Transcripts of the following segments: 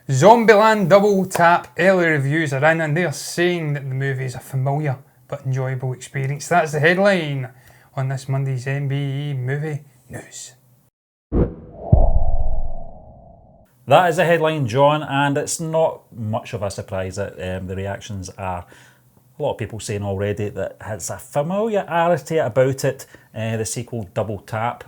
Zombieland double tap early reviews are in and they are saying that the movie is a familiar but enjoyable experience. That's the headline on this Monday's MBE movie news. That is the headline, John, and it's not much of a surprise that the reactions are a lot of people saying already that has a familiarity about it, the sequel Double Tap.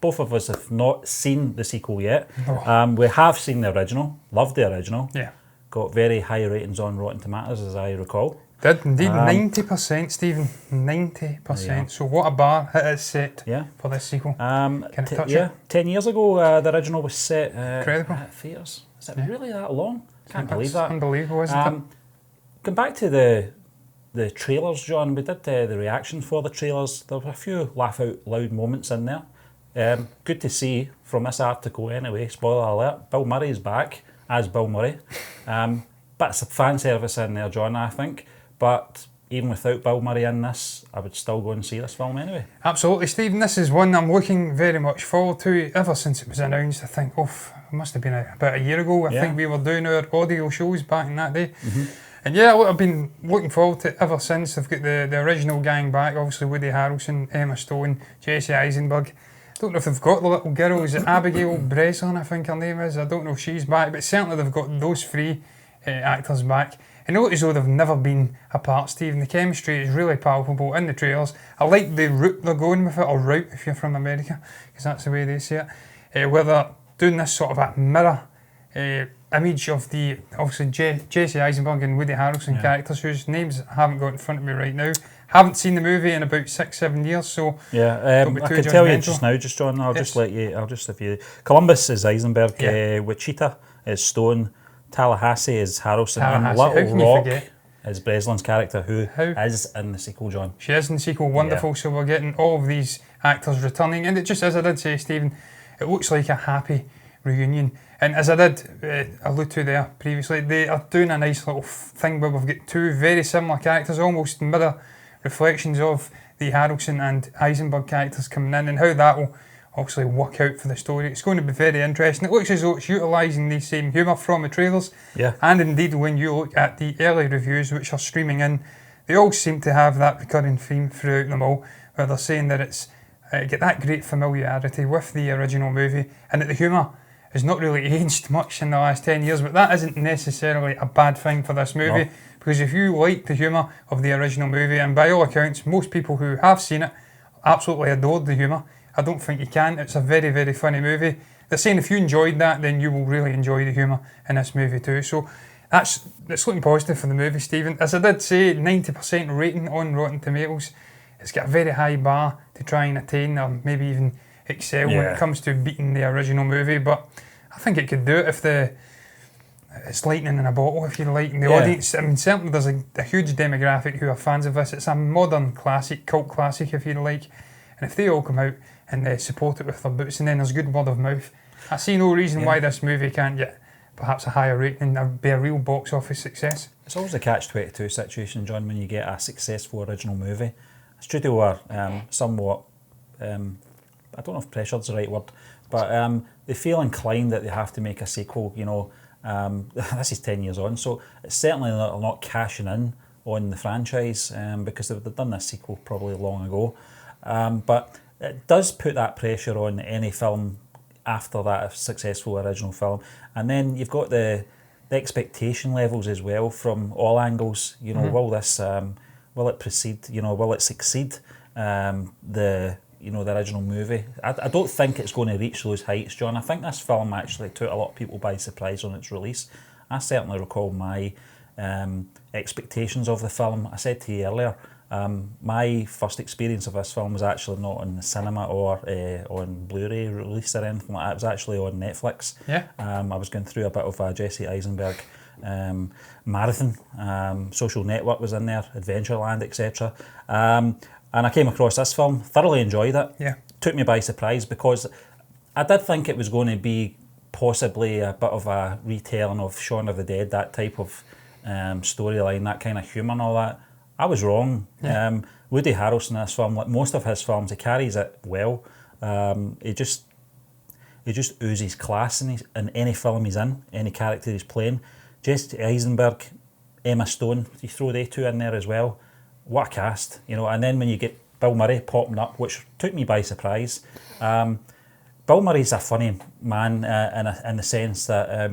Both of us have not seen the sequel yet. Oh. We have seen the original, loved the original. Yeah. Got very high ratings on Rotten Tomatoes, as I recall. Did indeed, 90%, Stephen, 90%. Yeah. So what a bar it is set for this sequel. Can it touch it? 10 years ago, the original was set Incredible. at theatres. Is it really that long? Can't believe that. Unbelievable, isn't it? Going back to the trailers, John, we did the reaction for the trailers. There were a few laugh out loud moments in there. Good to see from this article anyway, spoiler alert, Bill Murray is back as Bill Murray. Bits of fan service in there, John, I think. But even without Bill Murray in this, I would still go and see this film anyway. Absolutely, Stephen. This is one I'm looking very much forward to ever since it was announced. I think, it must have been about a year ago. I think we were doing our audio shows back in that day. Mm-hmm. And yeah, I've been looking forward to it ever since. They've got the original gang back, obviously Woody Harrelson, Emma Stone, Jesse Eisenberg. I don't know if they've got the little girl, is it Abigail Breslin, I think her name is. I don't know if she's back, but certainly they've got those three actors back. I know as though they've never been apart, Stephen. The chemistry is really palpable in the trailers. I like the route they're going with it, or route if you're from America, because that's the way they say it. Where they're doing this sort of a mirror image of the, obviously, Jesse Eisenberg and Woody Harrelson characters, whose names I haven't got in front of me right now. Haven't seen the movie in about 6-7 years, so don't be too I can tell you judgmental. just now, just John, I'll just if you... Columbus is Eisenberg, Wichita is Stone, Tallahassee is Harrelson, and Little Rock is Breslin's character, who is in the sequel, John. She is in the sequel, wonderful, so we're getting all of these actors returning, and it just, as I did say, Stephen, it looks like a happy reunion. And as I did allude to there previously, they are doing a nice little thing where we've got two very similar characters, almost mirror reflections of the Harrelson and Eisenberg characters coming in, and how that will obviously work out for the story. It's going to be very interesting. It looks as though it's utilising the same humour from the trailers, and indeed when you look at the early reviews which are streaming in, they all seem to have that recurring theme throughout them all, where they're saying that it's get that great familiarity with the original movie, and that the humour has not really aged much in the last 10 years, but that isn't necessarily a bad thing for this movie, because if you like the humour of the original movie, and by all accounts, most people who have seen it absolutely adored the humour, I don't think you can. It's a very, very funny movie. They're saying if you enjoyed that, then you will really enjoy the humour in this movie too. So it's looking positive for the movie, Stephen. As I did say, 90% rating on Rotten Tomatoes. It's got a very high bar to try and attain, or maybe even excel when it comes to beating the original movie. But I think it could do it if it's lightning in a bottle, if you like, in the audience. I mean, certainly there's a huge demographic who are fans of this. It's a modern classic, cult classic, if you like. And if they all come out and they support it with their boots, and then there's good word of mouth, I see no reason why this movie can't get perhaps a higher rating and be a real box office success. It's always a catch-22 situation, John, when you get a successful original movie. Studio are somewhat, I don't know if pressured's the right word, but they feel inclined that they have to make a sequel, you know. This is 10 years on, so it's certainly not cashing in on the franchise, because they've done this sequel probably long ago. But it does put that pressure on any film after that successful original film, and then you've got the expectation levels as well from all angles. You know, will it proceed? You know, will it succeed? The original movie. I don't think it's going to reach those heights, John. I think this film actually took a lot of people by surprise on its release. I certainly recall my expectations of the film. I said to you earlier, my first experience of this film was actually not in the cinema or on Blu-ray release or anything like that. It was actually on Netflix. I was going through a bit of a Jesse Eisenberg marathon. Social Network was in there, Adventureland, etc. And I came across this film, thoroughly enjoyed it. Took me by surprise because I did think it was going to be possibly a bit of a retelling of Shaun of the Dead, that type of storyline, that kind of humour and all that. I was wrong. Woody Harrelson in this film, like most of his films, he carries it well. he just oozes class in any film he's in, any character he's playing. Jesse Eisenberg, Emma Stone, you throw they two in there as well. What a cast, you know. And then when you get Bill Murray popping up, which took me by surprise. Bill Murray's a funny man in the sense that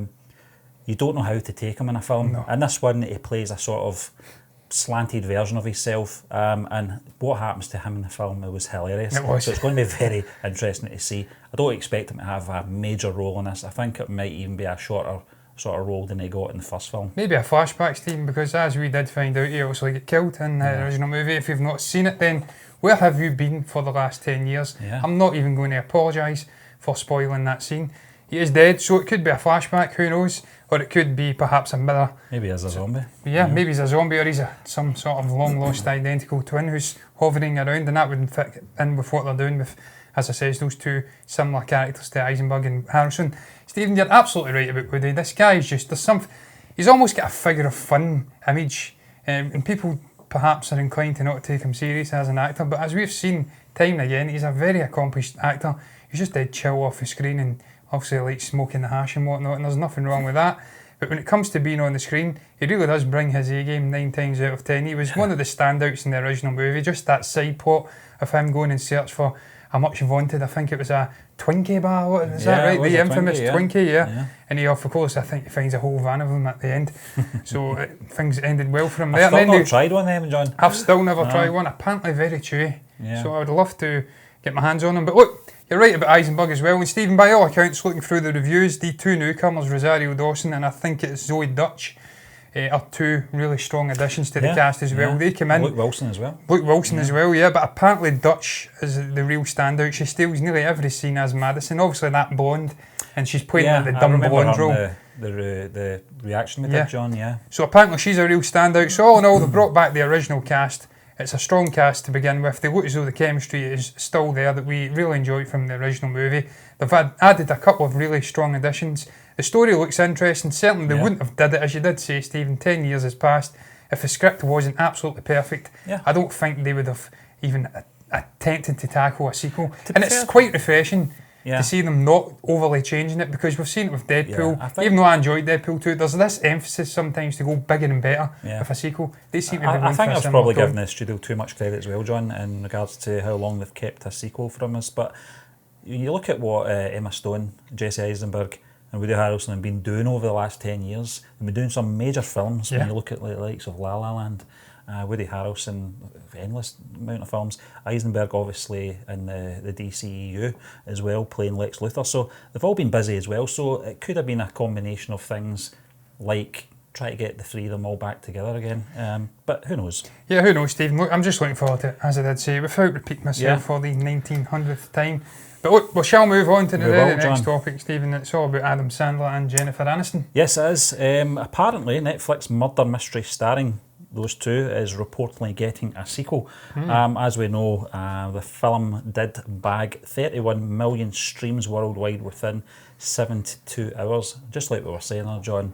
you don't know how to take him in a film. No. In this one, he plays a sort of slanted version of himself, and what happens to him in the film, it was hilarious. It was. So it's going to be very interesting to see. I don't expect him to have a major role in this. I think it might even be a shorter sort of role than he got in the first film. Maybe a flashback, Stephen, because as we did find out, he obviously got killed in the original movie. If you've not seen it, then where have you been for the last 10 years? Yeah. I'm not even going to apologise for spoiling that scene. He is dead, so it could be a flashback, who knows? Or it could be perhaps a mirror. Maybe he's a zombie. Yeah, maybe he's a zombie, or he's some sort of long-lost identical twin who's hovering around, and that would fit in with what they're doing with, as I says, those two similar characters to Eisenberg and Harrison. Stephen, you're absolutely right about Woody. This guy is just, he's almost got a figure of fun image, and people perhaps are inclined to not take him serious as an actor, but as we've seen time and again, he's a very accomplished actor. He's just dead chill off the screen, and obviously likes smoking the hash and whatnot, and there's nothing wrong with that. But when it comes to being on the screen, he really does bring his A-game 9 times out of 10. He was one of the standouts in the original movie, just that side plot of him going in search for a much vaunted, I think it was a Twinkie bar, is that right? The infamous Twinkie, yeah. And he, of course, I think he finds a whole van of them at the end. So things ended well for him there. I've still not tried one of them, John. I've still never tried one. Apparently very chewy. Yeah. So I would love to get my hands on them. But look, you're right about Eisenberg as well. And Stephen, by all accounts, looking through the reviews, the two newcomers, Rosario Dawson and I think it's Zoe Dutch, are two really strong additions to the cast as well. They come in. Luke Wilson as well. Luke Wilson as well, yeah. But apparently Dutch is the real standout. She steals nearly every scene as Madison. Obviously that blonde, and she's playing like the dumb blonde role. The reaction we did, John, So apparently she's a real standout. So all in all, they brought back the original cast. It's a strong cast to begin with. They look as though the chemistry is still there that we really enjoyed from the original movie. They've added a couple of really strong additions. The story looks interesting. Certainly they wouldn't have did it, as you did say, Stephen, 10 years has passed. If the script wasn't absolutely perfect, I don't think they would have even attempted to tackle a sequel. And it's quite refreshing to see them not overly changing it, because we've seen it with Deadpool. Even though I enjoyed Deadpool 2, there's this emphasis sometimes to go bigger and better with a sequel. They seem to be I think I've probably given the studio too much credit as well, John, in regards to how long they've kept a sequel from us. But you look at what Emma Stone, Jesse Eisenberg and Woody Harrelson have been doing over the last 10 years. They've been doing some major films. When you look at the likes of La La Land, Woody Harrelson, endless amount of films. Eisenberg, obviously, in the DCEU as well, playing Lex Luthor. So they've all been busy as well. So it could have been a combination of things like try to get the three of them all back together again. But who knows? Yeah, who knows, Stephen? Look, I'm just looking forward to it, as I did say, without repeating myself for the 1900th time. But look, we shall move on to the next topic, Stephen. It's all about Adam Sandler and Jennifer Aniston. Yes, it is. Apparently, Netflix murder mystery starring those two is reportedly getting a sequel. As we know, the film did bag 31 million streams worldwide within 72 hours. Just like we were saying there, John,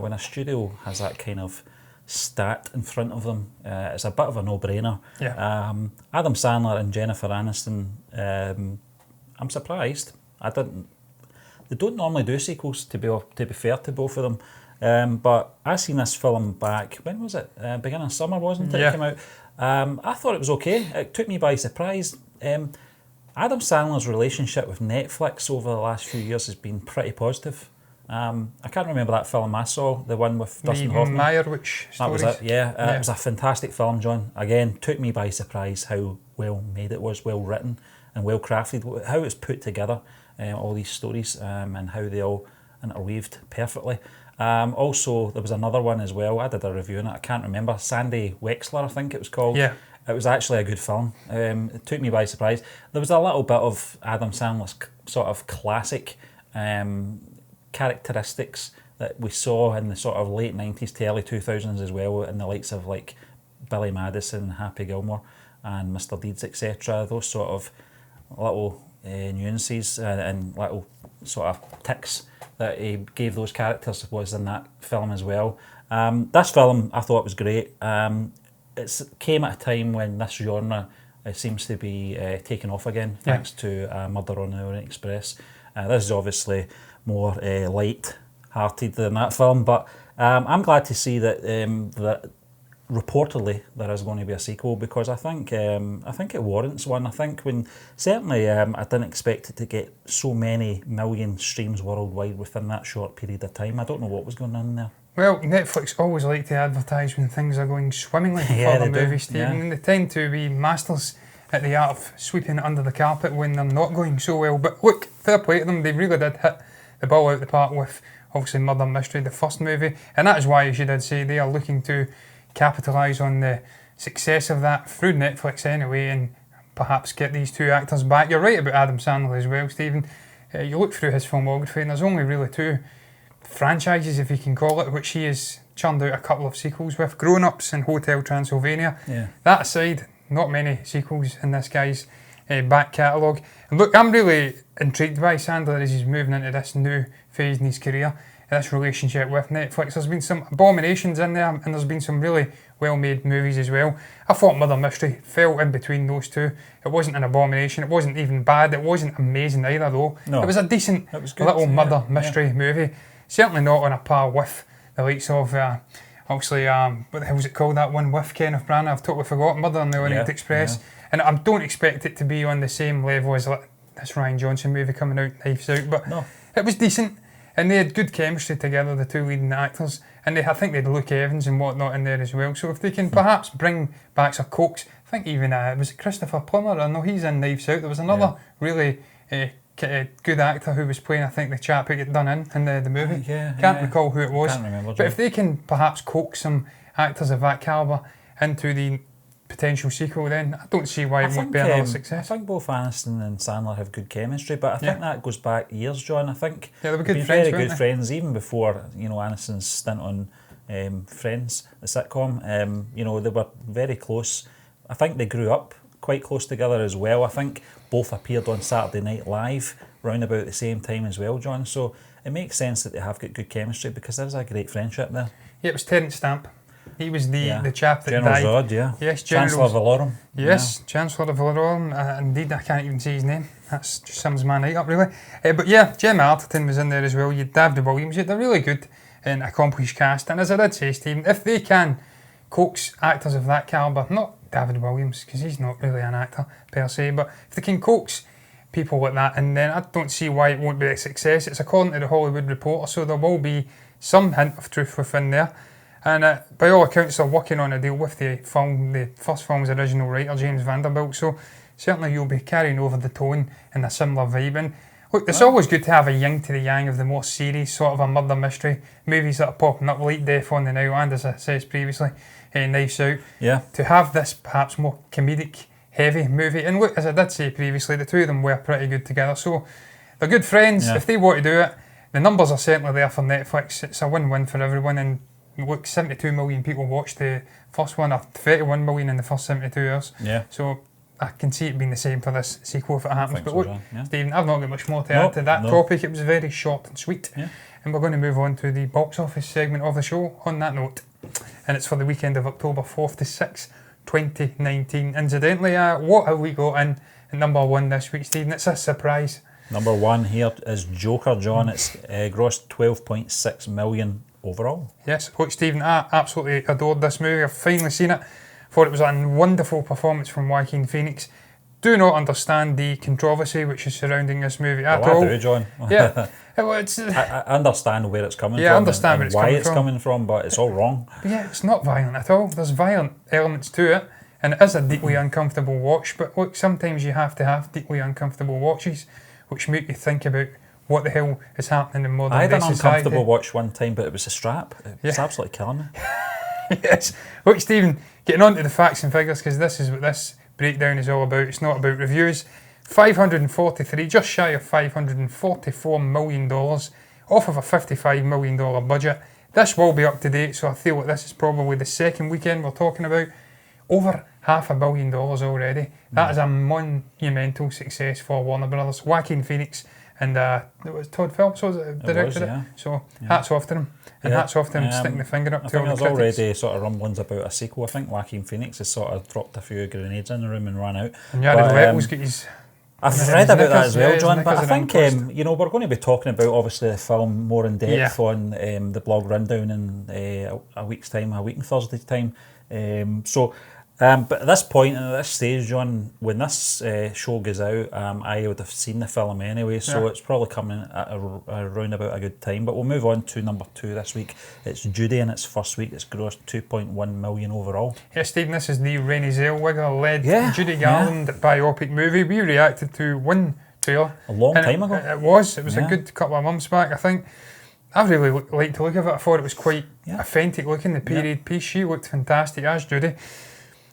when a studio has that kind of stat in front of them, it's a bit of a no-brainer. Adam Sandler and Jennifer Aniston, I'm surprised. They don't normally do sequels, to be fair to both of them. But I seen this film back, when was it? Beginning of summer, wasn't it? It came out. I thought it was okay. It took me by surprise. Adam Sandler's relationship with Netflix over the last few years has been pretty positive. I can't remember that film I saw, the one with Dustin Hoffman. Meyerowitz stories. That was it, It was a fantastic film, John. Again, took me by surprise how well made it was, well written and well crafted, how it's put together, all these stories, and how they all interweaved perfectly. Also, there was another one as well. I did a review on it. I can't remember. Sandy Wexler, I think it was called. It was actually a good film. It took me by surprise. There was a little bit of Adam Sandler's sort of classic characteristics that we saw in the sort of late 90s to early 2000s as well, in the likes of like Billy Madison, Happy Gilmore and Mr. Deeds, etc. Those sort of little nuances and little sort of tics that he gave those characters was in that film as well. This film I thought was great. It came at a time when this genre seems to be taking off again, thanks to Murder on the Orient Express. This is obviously more light-hearted than that film, but I'm glad to see that that reportedly there is going to be a sequel, because I think it warrants one. I think certainly I didn't expect it to get so many million streams worldwide within that short period of time. I don't know what was going on there. Well, Netflix always like to advertise when things are going swimmingly for Yeah, the they do, movie, Stephen. yeah. And they tend to be masters at the art of sweeping it under the carpet when they're not going so well. But look, fair play to them, they really did hit the ball out the park with, obviously, Murder Mystery, the first movie. And that is why, as you did say, they are looking to capitalise on the success of that through Netflix anyway, and perhaps get these two actors back. You're right about Adam Sandler as well, Stephen. You look through his filmography and there's only really two franchises, if you can call it, which he has churned out a couple of sequels with, Grown Ups and Hotel Transylvania. Yeah. That aside, not many sequels in this guy's back catalogue. And look, I'm really intrigued by Sandler as he's moving into this new phase in his career, this relationship with Netflix. There's been some abominations in there, and there's been some really well-made movies as well. I thought Murder Mystery fell in between those two. It wasn't an abomination, it wasn't even bad, it wasn't amazing either though. No, it was a decent good, little murder mystery movie. Certainly not on a par with the likes of, obviously, what the hell was it called, that one with Kenneth Branagh? I've totally forgotten, Murder on the Orient Express. Yeah. And I don't expect it to be on the same level as this Ryan Johnson movie coming out, Knives Out, but it was decent. And they had good chemistry together, the two leading actors. And I think they had Luke Evans and whatnot in there as well. So if they can perhaps bring back some Cokes, I think even, was it Christopher Plummer? I know he's in Knives Out. There was another really good actor who was playing, I think, the chap who got done in the movie. Can't recall who it was. Can't remember. But if they can perhaps coax some actors of that calibre into the potential sequel, then I don't see why it won't be another success. I think both Aniston and Sandler have good chemistry, but I think that goes back years, John. I think they were good friends, very weren't good they? friends, even before Aniston's stint on Friends, the sitcom. They were very close. I think they grew up quite close together as well. I think both appeared on Saturday Night Live round about the same time as well, John. So it makes sense that they have got good chemistry, because there's a great friendship there. Yeah, it was Terence Stamp. He was the chap that General died. Zod, yeah. Yes, Chancellor Valorum. Yes, Chancellor Valorum. Indeed, I can't even say his name. That's just sums my night up, really. But yeah, Gemma Arterton was in there as well. You had David Williams. You had a really good and accomplished cast. And as I did say, Stephen, if they can coax actors of that calibre, not David Williams, because he's not really an actor per se, but if they can coax people like that, and then I don't see why it won't be a success. It's according to the Hollywood Reporter, so there will be some hint of truth within there. And by all accounts, they're working on a deal with the first film's original writer, James Vanderbilt. So certainly you'll be carrying over the tone and a similar vibe. And look, it's always good to have a yin to the yang of the more serious sort of a murder mystery movies that are popping up, like Death on the Nile, and as I said previously, Knives Out. Yeah. To have this perhaps more comedic, heavy movie. And look, as I did say previously, the two of them were pretty good together. So they're good friends. Yeah. If they want to do it, the numbers are certainly there for Netflix. It's a win-win for everyone. And look, 72 million people watched the first one, or 31 million in the first 72 hours. Yeah. So I can see it being the same for this sequel if it happens. But so, look, yeah. Stephen, I've not got much more to add to that topic. It was very short and sweet. Yeah. And we're going to move on to the box office segment of the show on that note. And it's for the weekend of October 4th to 6th, 2019. Incidentally, what have we got in at number one this week, Stephen? It's a surprise. Number one here is Joker, John. It's grossed 12.6 million overall. Yes, look, Stephen, I absolutely adored this movie. I've finally seen it. Thought it was a wonderful performance from Joaquin Phoenix. Do not understand the controversy which is surrounding this movie at all. I do, John. Yeah, I understand where it's coming from. I understand where it's why coming it's from. coming from, but it's all wrong. But yeah, it's not violent at all. There's violent elements to it, and it is a deeply uncomfortable watch. But look, sometimes you have to have deeply uncomfortable watches, which make you think about what the hell is happening in modern I day had an society. uncomfortable watch one time, but it was a strap. It was absolutely killing me. Yes. Look, Stephen, getting on to the facts and figures, because this is what this breakdown is all about. It's not about reviews. 543, just shy of $544 million off of a $55 million budget. This will be up to date, so I feel like this is probably the second weekend we're talking about. Over $500 million already. That is a monumental success for Warner Brothers. Joaquin Phoenix and it was Todd Phillips was it directed it. So hats off to him. And hats off to him sticking the finger up to all the critics. There's already sort of rumblings about a sequel. I think Joaquin Phoenix has sort of dropped a few grenades in the room and ran out. And Jared Leto's got his I've read about that as well, John, but I think, we're going to be talking about, obviously, the film more in depth on the blog rundown in a week's time, a week and Thursday's time. But at this point and at this stage, John, when this show goes out, I would have seen the film anyway, so it's probably coming at around about a good time. But we'll move on to number 2 this week. It's Judy in its first week. It's grossed 2.1 million overall. Yeah, Stephen, this is the Renée Zellweger-led Judy Garland biopic movie. We reacted to one trailer. A long time ago. It was a good couple of months back, I think. I really liked the look of it. I thought it was quite authentic looking, the period piece. She looked fantastic as Judy.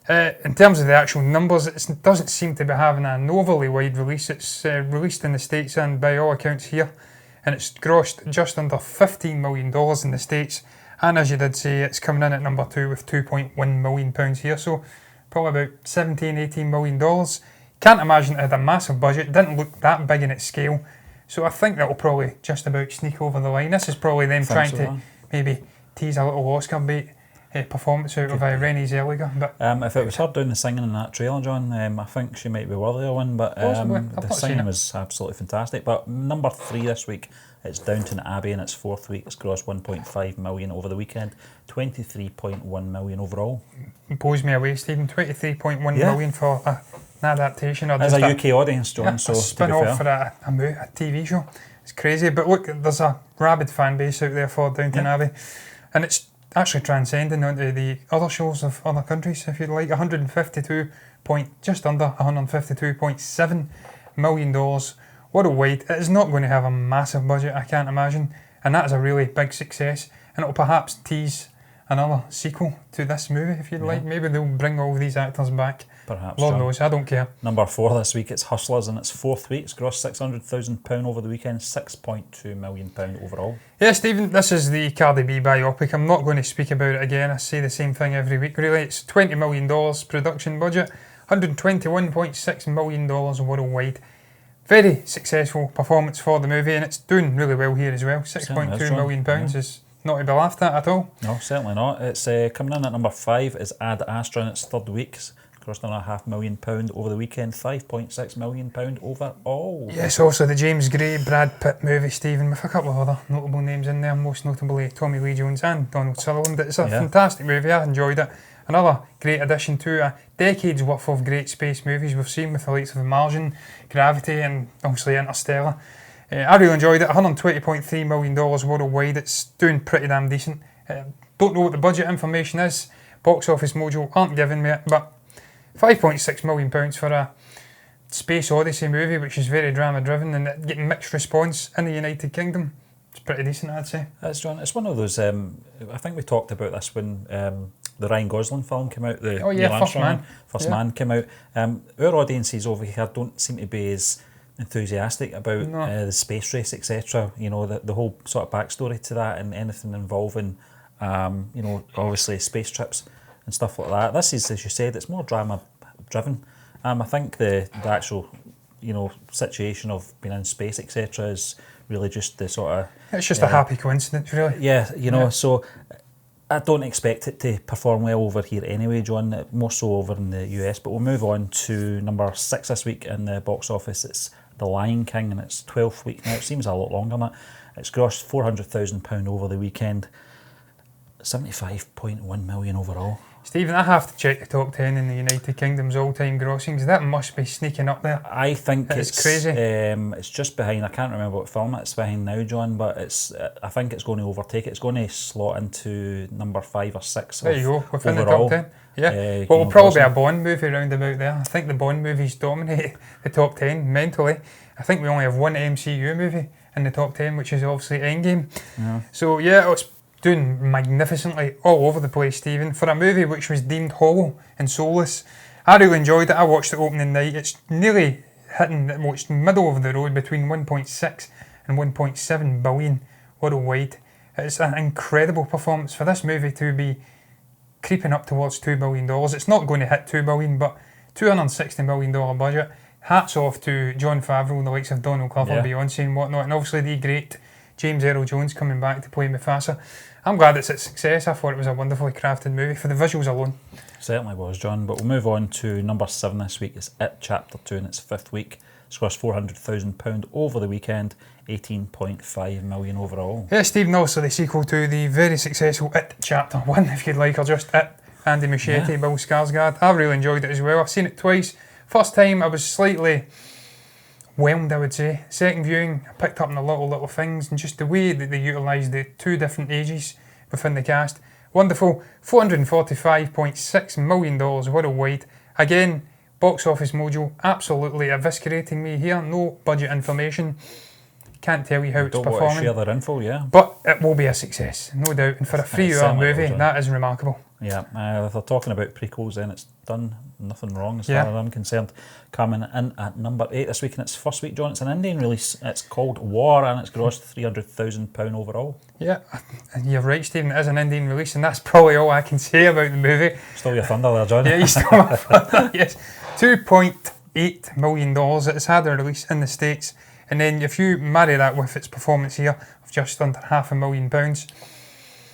In terms of the actual numbers, it doesn't seem to be having an overly wide release. It's released in the States and by all accounts here, and it's grossed just under $15 million in the States. And as you did say, it's coming in at number 2 with £2.1 million here, so probably about $17–18 million. Can't imagine it had a massive budget, didn't look that big in its scale, so I think that'll probably just about sneak over the line. This is probably them trying to maybe tease a little Oscar bait performance out of Renée Zellweger. But if it was her doing the singing in that trailer, John, I think she might be worthy of one, but the singing was absolutely fantastic. But number 3 this week, it's Downton Abbey in its 4th week. It's grossed 1.5 million over the weekend, 23.1 million overall. Blows me away, Stephen. 23.1 million for an adaptation. Or as a UK audience, John, so a spin-off for a TV show. It's crazy, but look, there's a rabid fan base out there for Downton Abbey, and it's actually transcending onto the other shows of other countries, if you'd like. Just under $152.7 million worldwide. It is not going to have a massive budget, I can't imagine, and that is a really big success, and it'll perhaps tease another sequel to this movie, if you'd like. Maybe they'll bring all these actors back. Perhaps. Lord knows, I don't care. Number 4 this week, it's Hustlers in its 4th week. It's grossed £600,000 over the weekend, £6.2 million overall. Yeah, Stephen, this is the Cardi B biopic. I'm not going to speak about it again. I say the same thing every week, really. It's $20 million production budget, $121.6 million worldwide. Very successful performance for the movie, and it's doing really well here as well. £6.2 million is not to be laughed at all. No, certainly not. It's coming in at number 5 is Astra in its 3rd week. Grossed £500,000 over the weekend, £5.6 million overall. Yes, also the James Gray, Brad Pitt movie, Stephen, with a couple of other notable names in there, most notably Tommy Lee Jones and Donald Sutherland. It's a fantastic movie, I enjoyed it. Another great addition to a decade's worth of great space movies we've seen with the likes of The Martian, Gravity and obviously Interstellar. I really enjoyed it, $120.3 million worldwide. It's doing pretty damn decent. Don't know what the budget information is, Box Office Mojo aren't giving me it, but £5.6 million for a space odyssey movie, which is very drama driven and getting mixed response in the United Kingdom. It's pretty decent, I'd say. It's one of those, I think we talked about this when the Ryan Gosling film came out. First Man came out. Our audiences over here don't seem to be as enthusiastic about the space race, etc. You know, the whole sort of backstory to that and anything involving, obviously space trips and stuff like that. This is, as you said, it's more drama driven. I think the actual, situation of being in space, etc., is really just the sort of... It's just a happy coincidence, really. Yeah, so I don't expect it to perform well over here anyway, John, more so over in the US. But we'll move on to number 6 this week in the box office. It's The Lion King in its 12th week. Now, it seems a lot longer than that. It's grossed £400,000 over the weekend, 75.1 million overall. Stephen, I have to check the top 10 in the United Kingdom's all-time grossings. That must be sneaking up there. I think it's crazy. It's just behind. I can't remember what film it's behind now, John, but it's. I think it's going to overtake it. It's going to slot into number 5 or 6. There you go, within overall, the top 10. Yeah. Well, it'll probably be a Bond movie round about there. I think the Bond movies dominate the top 10 mentally. I think we only have one MCU movie in the top 10, which is obviously Endgame. Yeah. So yeah, it's doing magnificently all over the place, Stephen. For a movie which was deemed hollow and soulless, I really enjoyed it. I watched it opening night. It's nearly hitting the middle of the road between 1.6 and 1.7 billion worldwide. It's an incredible performance for this movie to be creeping up towards $2 billion. It's not going to hit $2 billion, but $260 million budget. Hats off to Jon Favreau and the likes of Donald Glover, Beyonce and whatnot, and obviously the great James Earl Jones coming back to play Mufasa. I'm glad it's a success. I thought it was a wonderfully crafted movie for the visuals alone. Certainly was, John. But we'll move on to number 7 this week. It's It Chapter 2 in its 5th week. It's grossed £400,000 over the weekend, 18.5 million overall. Yeah, Stephen, also the sequel to the very successful It Chapter 1, if you'd like, or just It, Andy Muschietti, Bill Skarsgård. I've really enjoyed it as well. I've seen it twice. First time I was slightly whelmed, I would say. Second viewing, I picked up on the little things, and just the way that they utilised the two different ages within the cast. Wonderful. $445.6 million worldwide. Again, Box Office Mojo absolutely eviscerating me here. No budget information. Can't tell you how it's performing. Don't want to share their info, yeah. But it will be a success, no doubt. And for a 3-hour movie, that is remarkable. Yeah, if they're talking about prequels, then it's done nothing wrong as far as I'm concerned. Coming in at number 8 this week, and its first week, John, it's an Indian release. It's called War, and it's grossed £300,000 overall. Yeah, you're right, Stephen. It is an Indian release, and that's probably all I can say about the movie. Stole your thunder there, John. Yeah, you stole my thunder, yes. $2.8 million it's had a release in the States. And then if you marry that with its performance here of just under £500,000,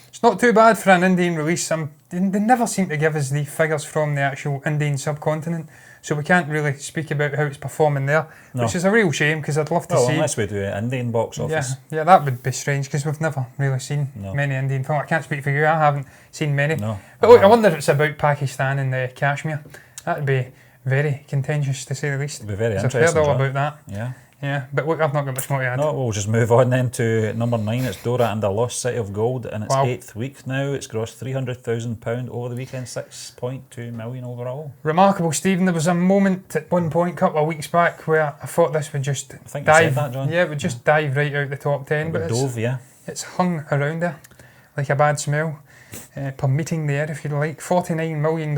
it's not too bad for an Indian release. They never seem to give us the figures from the actual Indian subcontinent, so we can't really speak about how it's performing there, which is a real shame, because I'd love to see... unless we do an Indian box office. Yeah, that would be strange, because we've never really seen many Indian films. I can't speak for you, I haven't seen many. But look, I wonder if it's about Pakistan and Kashmir. That would be very contentious, to say the least. It would be very interesting. I've heard all about that. Yeah, but look, I've not got much more to add. No, we'll just move on then to number 9. It's Dora and the Lost City of Gold, and its 8th week now. It's grossed £300,000 over the weekend, 6.2 million overall. Remarkable, Stephen. There was a moment at one point, a couple of weeks back, where I thought this would just dive. You said that, John. Yeah, it would just dive right out the top 10. But it's hung around there like a bad smell, permeating the air, if you like. $49 million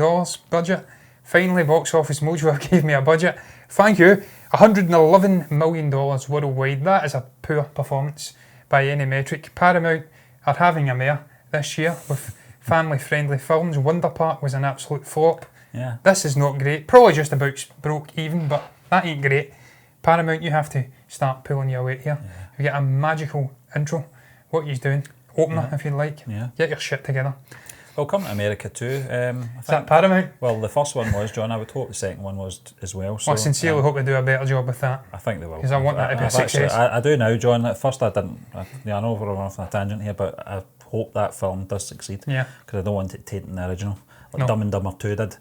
budget. Finally, Box Office Mojo gave me a budget. Thank you. $111 million worldwide. That is a poor performance by any metric. Paramount are having a mare this year with family-friendly films. Wonder Park was an absolute flop. Yeah. This is not great. Probably just about broke even, but that ain't great. Paramount, you have to start pulling your weight here. You get a magical intro. What are you doing? Opener, if you like. Get your shit together. Well, come to America too. Is that Paramount? Well, the first one was, John. I would hope the second one was as well. So, I sincerely hope they do a better job with that. I think they will. Because I want that to be a success. I do now, John. At first I didn't. I know we're off on a tangent here, but I hope that film does succeed. Yeah. Because I don't want it tainting the original, like Dumb and Dumber 2 did.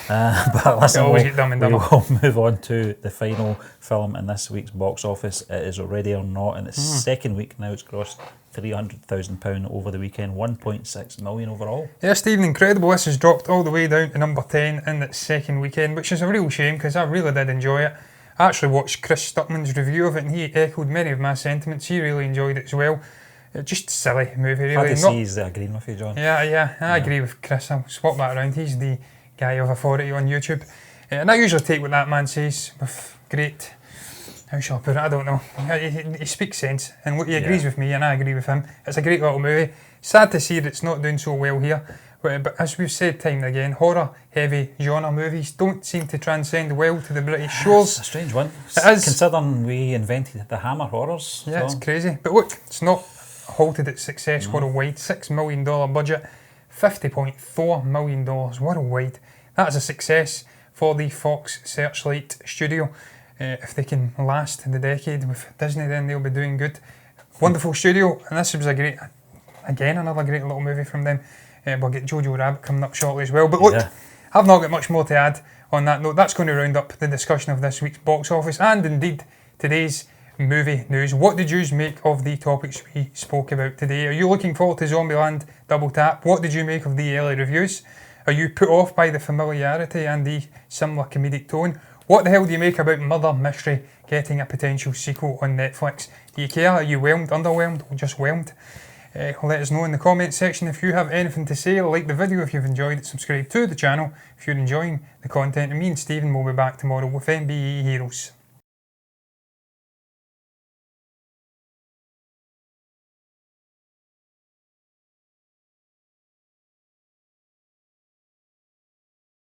But listen, we will move on to the final film in this week's box office. It is Ready or Not, in its second week now. It's grossed £300,000 over the weekend, 1.6 million overall. Yeah, Stephen, incredible. This has dropped all the way down to number 10 in its second weekend, which is a real shame, because I really did enjoy it. I actually watched Chris Stuckman's review of it, and he echoed many of my sentiments. He really enjoyed it as well. Just a silly movie, really. Glad to see he's agreeing with you, John. Yeah, I agree with Chris. I'll swap that around. He's the guy of authority on YouTube. And I usually take what that man says with great... How shall I put it? I don't know. He speaks sense, and he agrees with me, and I agree with him. It's a great little movie. Sad to see that it's not doing so well here, but as we've said time and again, horror-heavy genre movies don't seem to transcend well to the British shores. It's a strange one. It is. Considering we invented the Hammer horrors. Yeah, it's crazy. But look, it's not halted its success worldwide. $6 million budget, $50.4 million worldwide. That is a success for the Fox Searchlight studio. If they can last the decade with Disney, then they'll be doing good. Wonderful studio, and this was another great little movie from them. We'll get Jojo Rabbit coming up shortly as well. But look, I've not got much more to add on that note. That's going to round up the discussion of this week's box office, and indeed today's movie news. What did you make of the topics we spoke about today? Are you looking forward to Zombieland Double Tap? What did you make of the early reviews? Are you put off by the familiarity and the similar comedic tone? What the hell do you make about Murder Mystery getting a potential sequel on Netflix? Do you care? Are you whelmed, underwhelmed, or just whelmed? Let us know in the comments section if you have anything to say. Like the video if you've enjoyed it. Subscribe to the channel if you're enjoying the content. And me and Stephen will be back tomorrow with MBE Heroes.